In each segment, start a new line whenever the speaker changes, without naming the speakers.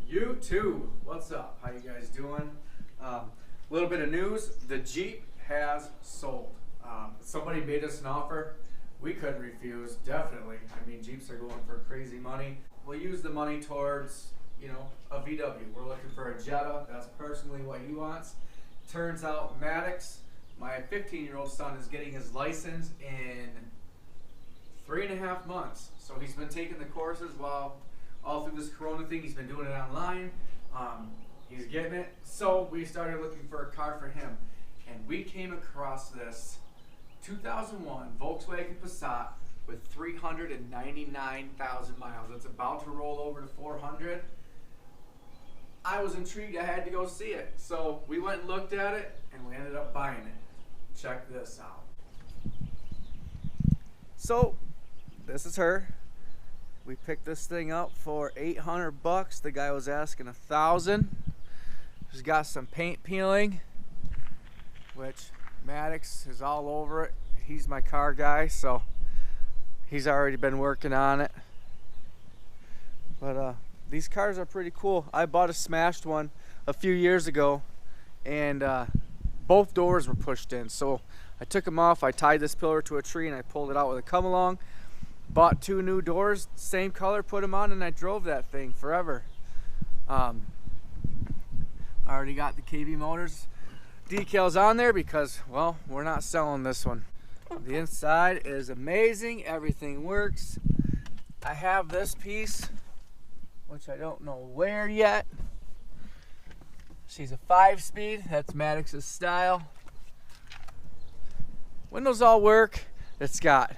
YouTube, what's up? How you guys doing? Little bit of news: the Jeep has sold. Somebody made us an offer we couldn't refuse. Definitely. I mean, Jeeps are going for crazy money. We'll use the money towards, you know, a VW. We're looking for a Jetta. That's personally what he wants. Turns out Maddox, my 15-year-old son, is getting his license in 3.5 months. So he's been taking the courses while all through this Corona thing. He's been doing it online. He's getting it. So we started looking for a car for him, and we came across this 2001 Volkswagen Passat with 399,000 miles. It's about to roll over to 400. I was intrigued. I had to go see it. So we went and looked at it, and we ended up buying it. Check this out. So this is her. We picked this thing up for $800. The guy was asking $1,000. She's got some paint peeling, which Maddox is all over it. He's my car guy, so he's already been working on it. But these cars are pretty cool. I bought a smashed one a few years ago, and both doors were pushed in. So I took them off, I tied this pillar to a tree, and I pulled it out with a come along. Bought 2 new doors, same color, put them on, and I drove that thing forever. I already got the KB Motors decals on there because, well, we're not selling this one. The inside is amazing. Everything works. I have this piece, which I don't know where yet. She's a 5-speed. That's Maddox's style. Windows all work. It's got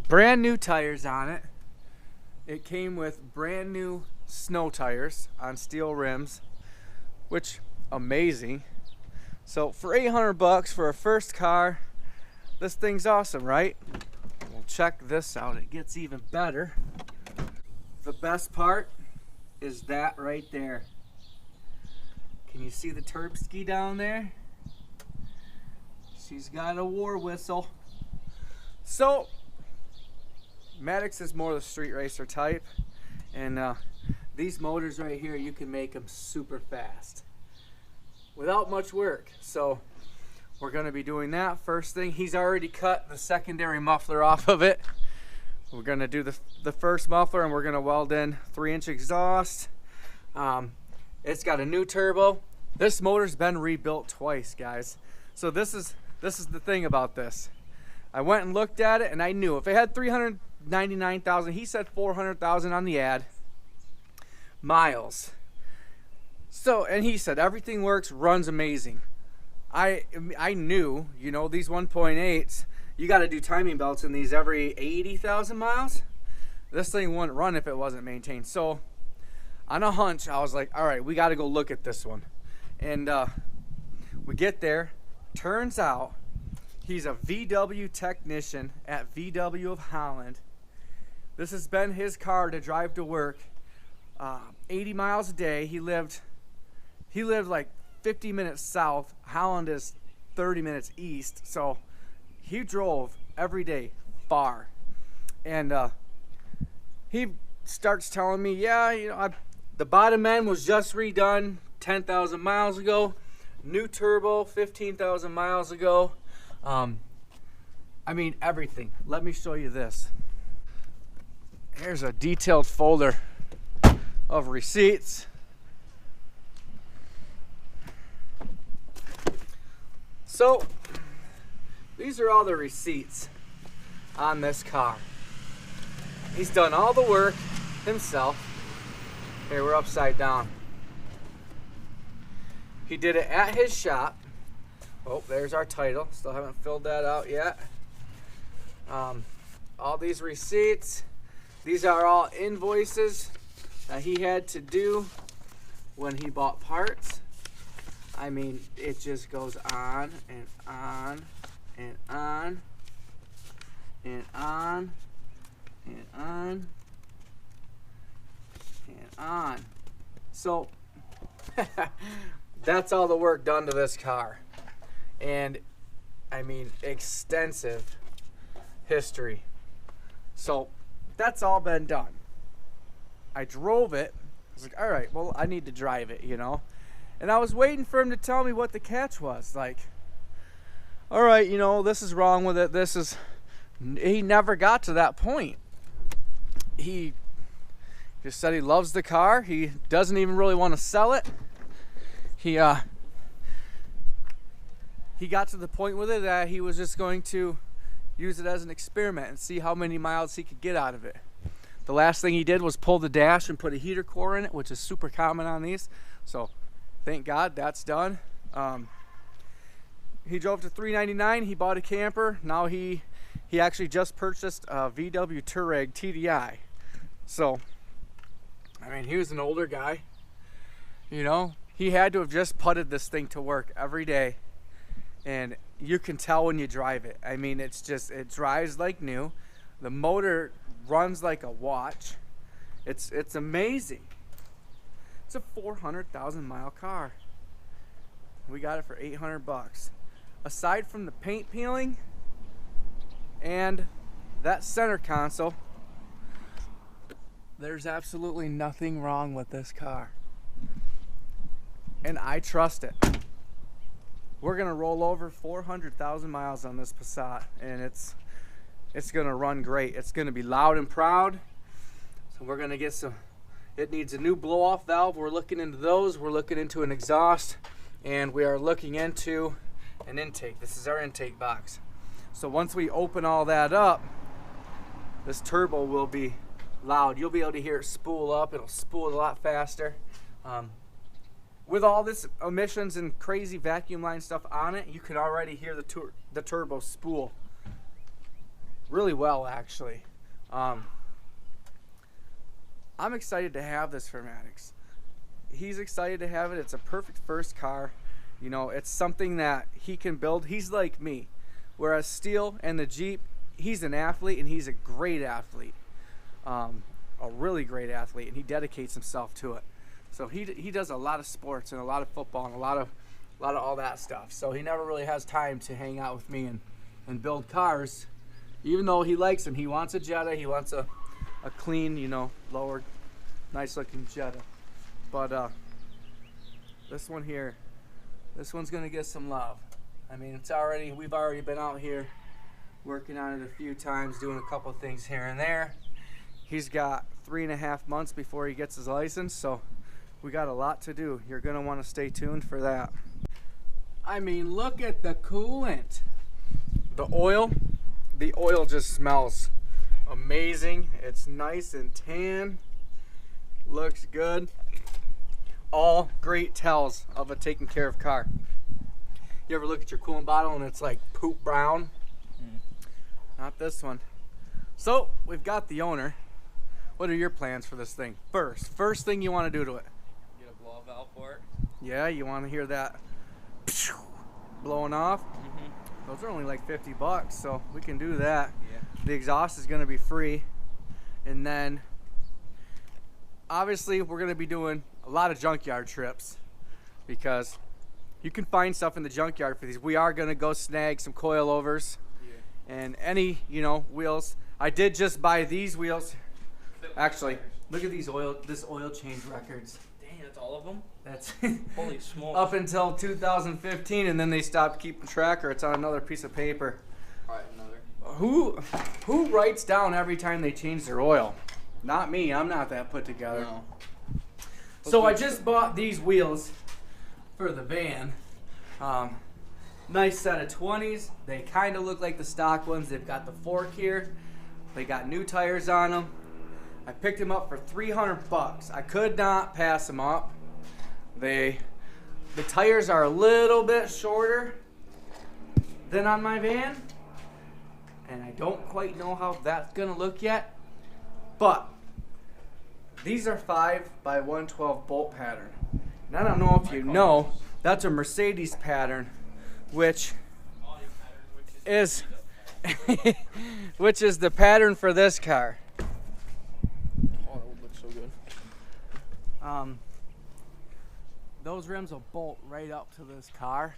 brand new tires on it. It came with brand new snow tires on steel rims, which amazing. So for $800 for a first car, this thing's awesome, right? Well, check this out. It gets even better. The best part is that right there. Can you see the Turbski down there? She's got a war whistle. So Maddox is more the street racer type, and these motors right here, you can make them super fast without much work. So we're going to be doing that first thing. He's already cut the secondary muffler off of it. We're going to do the first muffler, and we're going to weld in 3-inch exhaust. It's got a new turbo. This motor's been rebuilt twice, guys. So this is the thing about this. I went and looked at it, and I knew if it had 399,000, he said 400,000 on the ad, miles. So, and he said everything works, runs amazing. I knew, you know, these 1.8s, you got to do timing belts in these every 80,000 miles. This thing wouldn't run if it wasn't maintained. So on a hunch, I was like, all right, we got to go look at this one. And we get there. Turns out he's a VW technician at VW of Holland. This has been his car to drive to work, 80 miles a day. He lived like 50 minutes south. Holland is 30 minutes east. So he drove every day far. And he starts telling me, yeah, you know, the bottom end was just redone 10,000 miles ago. New turbo 15,000 miles ago. I mean, everything. Let me show you this. Here's a detailed folder of receipts. So these are all the receipts on this car. He's done all the work himself. Here, we're upside down. He did it at his shop. Oh, there's our title. Still haven't filled that out yet. All these receipts. These are all invoices that he had to do when he bought parts. I mean, it just goes on and on and on and on and on and on. So that's all the work done to this car. And I mean, extensive history. So that's all been done. I drove it was like, all right, well, I need to drive it, you know. And I was waiting for him to tell me what the catch was. Like, all right, you know, this is wrong with it. This is. He never got to that point. He just said he loves the car. He doesn't even really want to sell it. He got to the point with it that he was just going to use it as an experiment and see how many miles he could get out of it. The last thing he did was pull the dash and put a heater core in it, which is super common on these. So thank God that's done. He drove to 399. He bought a camper. Now he actually just purchased a VW Touareg TDI. So, I mean, he was an older guy. You know, he had to have just putted this thing to work every day. And you can tell when you drive it. I mean, it's just, it drives like new. The motor runs like a watch. It's amazing. It's a 400,000 mile car. We got it for 800 bucks. Aside from the paint peeling and that center console, there's absolutely nothing wrong with this car. And I trust it. We're gonna roll over 400,000 miles on this Passat, and it's gonna run great. It's gonna be loud and proud. So we're gonna get some, it needs a new blow-off valve. We're looking into those. We're looking into an exhaust, and we are looking into an intake. This is our intake box. So once we open all that up, this turbo will be loud. You'll be able to hear it spool up. It'll spool a lot faster. With all this emissions and crazy vacuum line stuff on it, you can already hear the turbo spool really well, actually. I'm excited to have this for Maddox. He's excited to have it. It's a perfect first car. You know, it's something that he can build. He's like me. Whereas Steele and the Jeep, he's an athlete, and he's a great athlete. A really great athlete, and he dedicates himself to it. So he does a lot of sports and a lot of football and a lot of all that stuff. So he never really has time to hang out with me and build cars. Even though he likes them, he wants a Jetta. He wants a clean, you know, lowered, nice looking Jetta. But this one here, this one's gonna get some love. I mean, we've already been out here working on it a few times, doing a couple things here and there. He's got 3.5 months before he gets his license, so we got a lot to do. You're gonna want to stay tuned for that. I mean, look at the coolant. The oil just smells amazing. It's nice and tan. Looks good. All great tells of a taken care of car. You ever look at your coolant bottle and it's like poop brown? Not this one. So we've got the owner. What are your plans for this thing? First thing you want to do to it?
Get a blow valve for it.
Yeah, you want to hear that blowing off? Those are only like 50 bucks, so we can do that.
Yeah.
The exhaust is going to be free. And then obviously we're going to be doing a lot of junkyard trips because you can find stuff in the junkyard for these. We are going to go snag some coilovers and any, you know, wheels. I did just buy these wheels. Actually, look at this oil change records.
Dang, that's all of them?
That's
Holy smokes.
up until 2015, and then they stopped keeping track, or it's on another piece of paper.
Alright, another.
Who writes down every time they change their oil? Not me. I'm not that put together.
No.
So I just bought these wheels for the van. Nice set of 20s. They kind of look like the stock ones. They've got the fork here. They got new tires on them. I picked them up for 300 bucks. I could not pass them up. The tires are a little bit shorter than on my van, and I don't quite know how that's gonna look yet, but these are 5x112 bolt pattern. And I don't know if you know, that's a Mercedes pattern, which is which is the pattern for this car.
Oh, that would look so good.
Those rims will bolt right up to this car.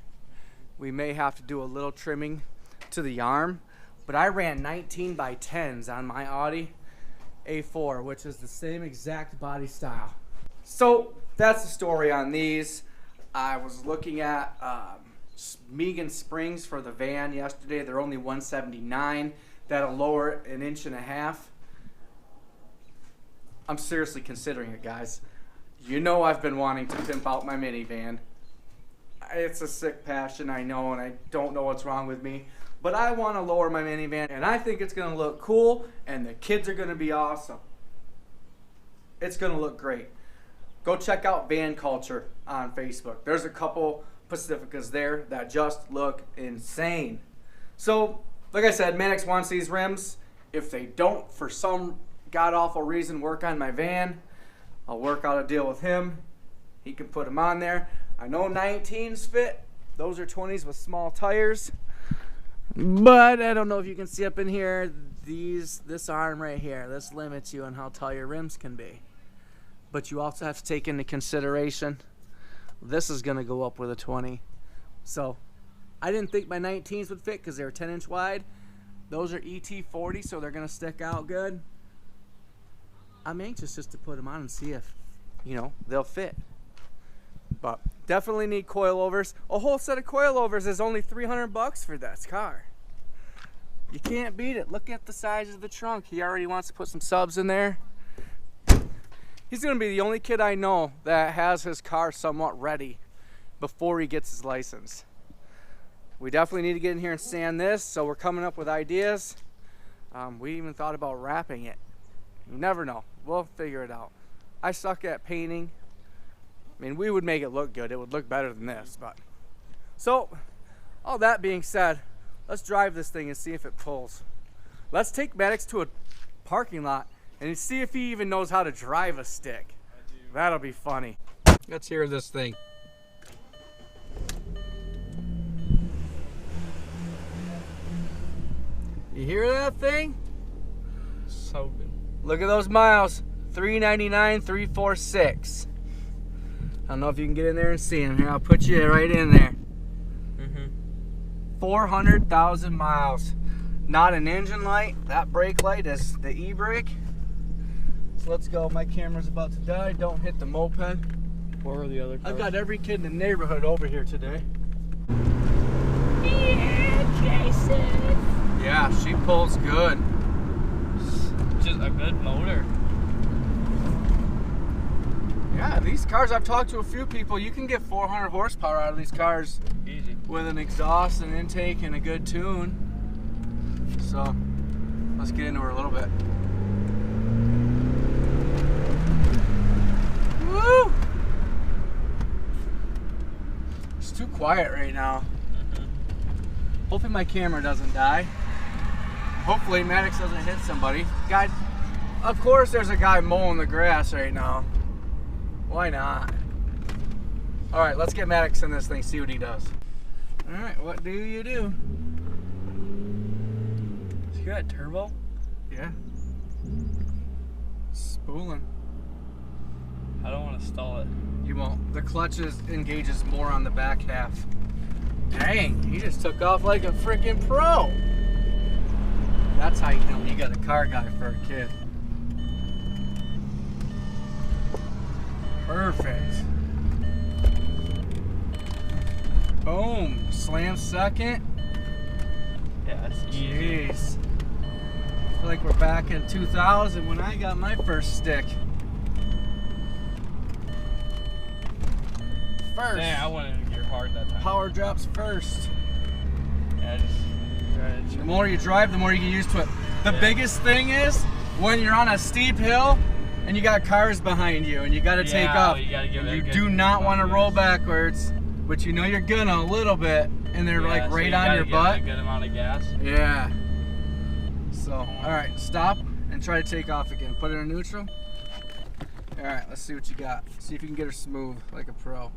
We may have to do a little trimming to the arm, but I ran 19x10s on my Audi A4, which is the same exact body style. So that's the story on these. I was looking at Megan springs for the van yesterday. They're only $179. That'll lower it 1.5 inches. I'm seriously considering it, guys. You know I've been wanting to pimp out my minivan. It's a sick passion, I know, and I don't know what's wrong with me. But I want to lower my minivan, and I think it's going to look cool, and the kids are going to be awesome. It's going to look great. Go check out Van Culture on Facebook. There's a couple Pacificas there that just look insane. So, like I said, Mannix wants these rims. If they don't, for some god-awful reason, work on my van, I'll work out a deal with him. He can put them on there. I know 19s fit. Those are 20s with small tires. But I don't know if you can see up in here, this arm right here, this limits you on how tall your rims can be. But you also have to take into consideration, this is going to go up with a 20. So I didn't think my 19s would fit because they were 10-inch wide. Those are ET40, so they're going to stick out good. I'm anxious just to put them on and see if, you know, they'll fit. But definitely need coilovers. A whole set of coilovers is only $300 for this car. You can't beat it. Look at the size of the trunk. He already wants to put some subs in there. He's going to be the only kid I know that has his car somewhat ready before he gets his license. We definitely need to get in here and sand this, so we're coming up with ideas. We even thought about wrapping it. You never know. We'll figure it out. I suck at painting. I mean, we would make it look good. It would look better than this, but. So, all that being said, let's drive this thing and see if it pulls. Let's take Maddox to a parking lot and see if he even knows how to drive a stick. That'll be funny. Let's hear this thing. You hear that thing?
So good.
Look at those miles. 399, 346. I don't know if you can get in there and see them. Here, I'll put you right in there. 400,000 miles. Not an engine light. That brake light is the e-brake. So let's go. My camera's about to die. Don't hit the moped.
Where are the other cars?
I've got every kid in the neighborhood over here today.
Yeah, Jason.
Yeah, she pulls good.
Just a good motor.
Yeah, these cars, I've talked to a few people, you can get 400 horsepower out of these cars.
Easy. With
an exhaust and intake and a good tune. So, let's get into her a little bit. Woo! It's too quiet right now. Hopefully my camera doesn't die. Hopefully Maddox doesn't hit somebody. Guy, of course there's a guy mowing the grass right now. Why not? Alright, let's get Maddox in this thing, see what he does. Alright, what do you do?
You got turbo?
Yeah. Spooling.
I don't want to stall it.
You won't. The clutch engages more on the back half. Dang, he just took off like a freaking pro. That's how you know you got a car guy for a kid. Perfect. Boom. Slam second.
Yeah, it's easy.
Jeez. I feel like we're back in 2000 when I got my first stick. First.
Yeah, I went in gear hard that time.
Power drops first.
Yeah,
The more you drive, the more you get used to it. The biggest thing is when you're on a steep hill and you got cars behind you and you got to take off.
You gotta give it a
You
good
do not want to
bump,
roll
yes.
backwards, but you know you're gonna a little bit, and they're like
so
right
you
on
gotta
your
give
butt.
it a good amount of gas.
Yeah. So, all right, stop and try to take off again. Put it in neutral. All right, let's see what you got. See if you can get her smooth like a pro.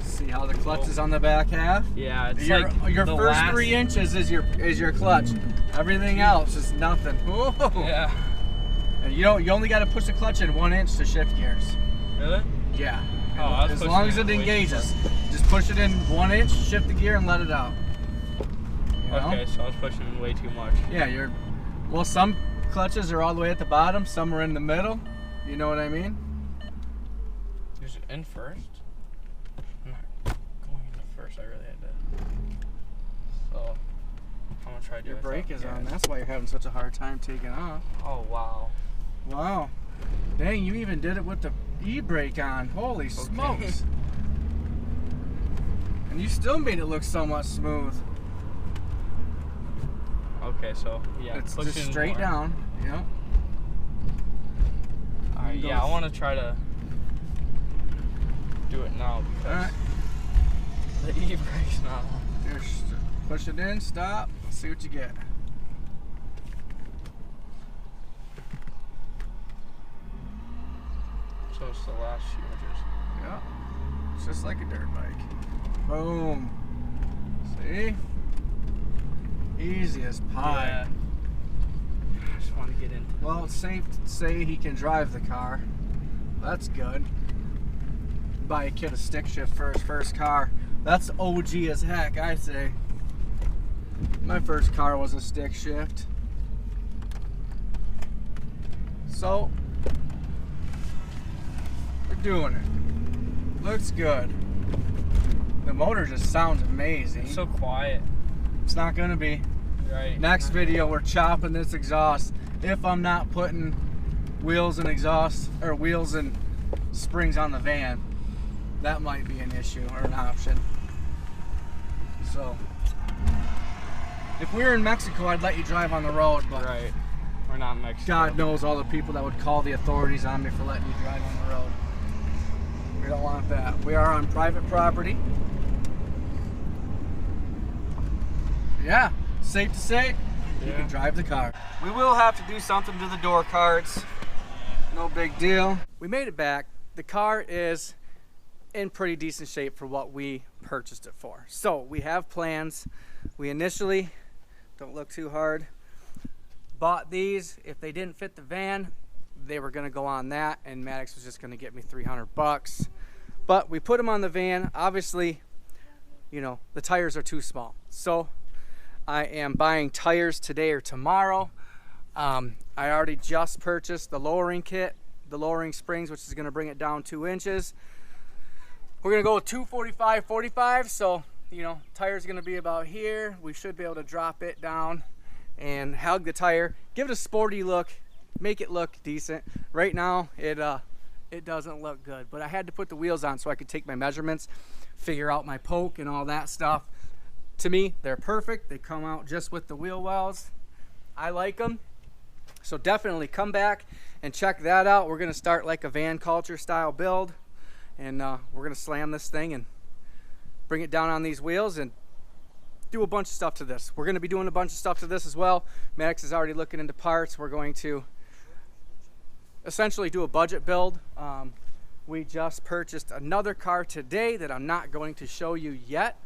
See how the clutch is on the back half?
Yeah, it's
Your
like the
first
last...
3 inches is your clutch. Everything else is nothing. Whoa.
Yeah.
And you only got to push the clutch in 1 inch to shift gears.
Really?
Yeah.
Oh, I was
as
pushing
long as
it
it
way too
engages, just push it in 1 inch, shift the gear, and let it out. You know?
Okay, so I was pushing way too much.
Yeah, Well, some clutches are all the way at the bottom, some are in the middle. You know what I mean?
Is it in first? I'm not going into first. I really had to. So I'm gonna try to do
Your
it
brake
without
is on.
gas.
That's why you're having such a hard time taking off.
Oh wow.
Wow. Dang, you even did it with the e-brake on. Holy smokes. And you still made it look somewhat smooth.
Okay, so yeah,
It's
push
just
in
straight
more.
down. Yep.
Alright, yeah, I want to try to do it now because
Alright.
the e-brake's not on.
Here, push it in, stop, see what you get.
So it's the last few inches.
Yep. It's just like a dirt bike. Boom. See? Easy as pie.
Yeah. I just want to get into
Well, it's safe to say he can drive the car. That's good. Buy a kid a stick shift for his first car. That's OG as heck, I say. My first car was a stick shift. So, we're doing it. Looks good. The motor just sounds amazing.
It's so quiet.
It's not gonna be.
Right.
Next video, we're chopping this exhaust. If I'm not putting wheels and exhaust, or wheels and springs on the van, that might be an issue or an option. So, if we were in Mexico, I'd let you drive on the road, but
Right. We're not in Mexico.
God knows all the people that would call the authorities on me for letting you drive on the road. We don't want that. We are on private property. Yeah, safe to say, you can drive the car. We will have to do something to the door cards. No big deal. We made it back. The car is in pretty decent shape for what we purchased it for. So we have plans. We initially, don't look too hard, bought these. If they didn't fit the van, they were gonna go on that, and Maddox was just gonna get me 300 bucks. But we put them on the van. Obviously, you know, the tires are too small. So I am buying tires today or tomorrow. I already just purchased the lowering kit, the lowering springs, which is gonna bring it down 2 inches. We're gonna go with 245/45, so, you know, tire's gonna be about here. We should be able to drop it down and hug the tire, give it a sporty look, make it look decent. Right now, it doesn't look good, but I had to put the wheels on so I could take my measurements, figure out my poke and all that stuff. To me, they're perfect. They come out just with the wheel wells. I like them. So definitely come back and check that out. We're gonna start like a van culture style build, and we're gonna slam this thing and bring it down on these wheels and do a bunch of stuff to this. We're gonna be doing a bunch of stuff to this as well. Maddox is already looking into parts. We're going to essentially do a budget build. We just purchased another car today that I'm not going to show you yet.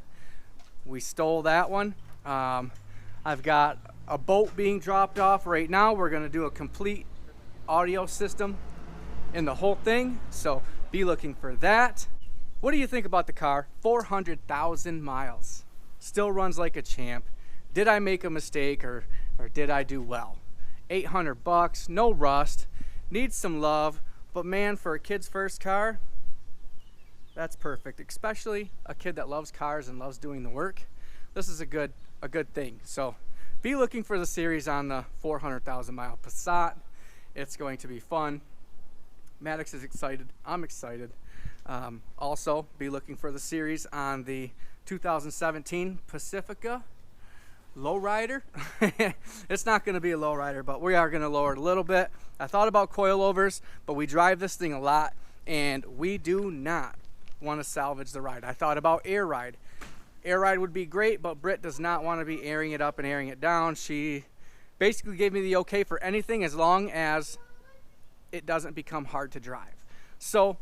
We stole that one. I've got a boat being dropped off right now. We're gonna do a complete audio system in the whole thing, so be looking for that. What do you think about the car? 400,000 miles. Still runs like a champ. Did I make a mistake or did I do well? 800 bucks, no rust, needs some love, but man, for a kid's first car, that's perfect, especially a kid that loves cars and loves doing the work. This is a good thing. So be looking for the series on the 400,000 mile Passat. It's going to be fun. Maddox is excited. I'm excited. Also, be looking for the series on the 2017 Pacifica lowrider. It's not going to be a lowrider, but we are going to lower it a little bit. I thought about coilovers, but we drive this thing a lot, and we do not want to salvage the ride. I thought about air ride. Air ride would be great, but Britt does not want to be airing it up and airing it down. She basically gave me the okay for anything as long as it doesn't become hard to drive. So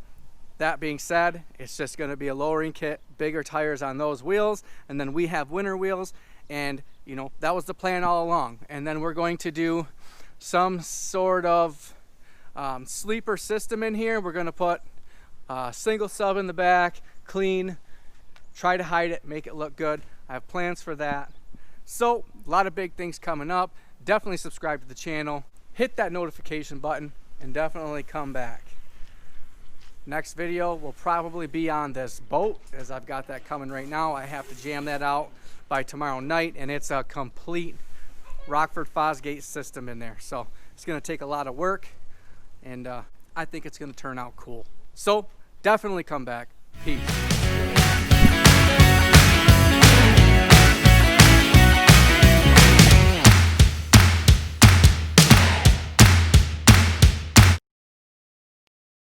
that being said, it's just going to be a lowering kit, bigger tires on those wheels, and then we have winter wheels, and you know, that was the plan all along. And then we're going to do some sort of sleeper system in here. We're going to put a single sub in the back, clean, try to hide it, make it look good. I have plans for that. So a lot of big things coming up. definitely subscribe to the channel, hit that notification button, and definitely come back. Next video will probably be on this boat, as I've got that coming right now. I have to jam that out by tomorrow night, and it's a complete Rockford Fosgate system in there. So it's going to take a lot of work, and I think it's going to turn out cool. So definitely come back. Peace.